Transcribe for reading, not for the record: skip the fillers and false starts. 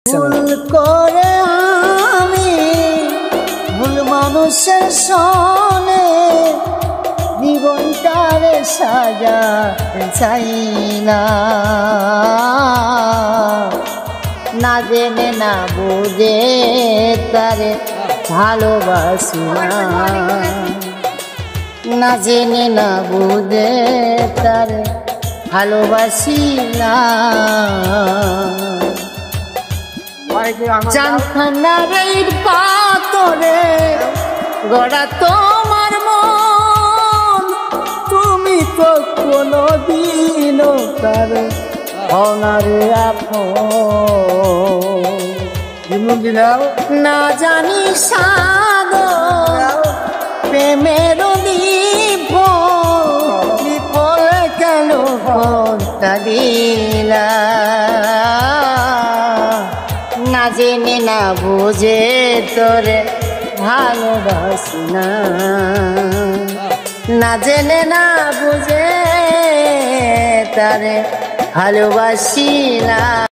ভুল করে আমি ভুল মানুষের সনে জীবনটারে সাজাতে চাই না, না জেনে না বুঝে তারে ভালোবাসি না, না জেনে না বুঝে তারে ভালোবাসি না। জানখানারের পাতরে গড়া তোমার মন, তুমি তো কোনদিন তার অনারে আপন, না জানি সাগর প্রেমের বিফল কেন ফোনটা দিলা, না জেনে না বুঝে তোরে ভালোবাসি না, না জেনে না বুঝে তারে ভালোবাসি না।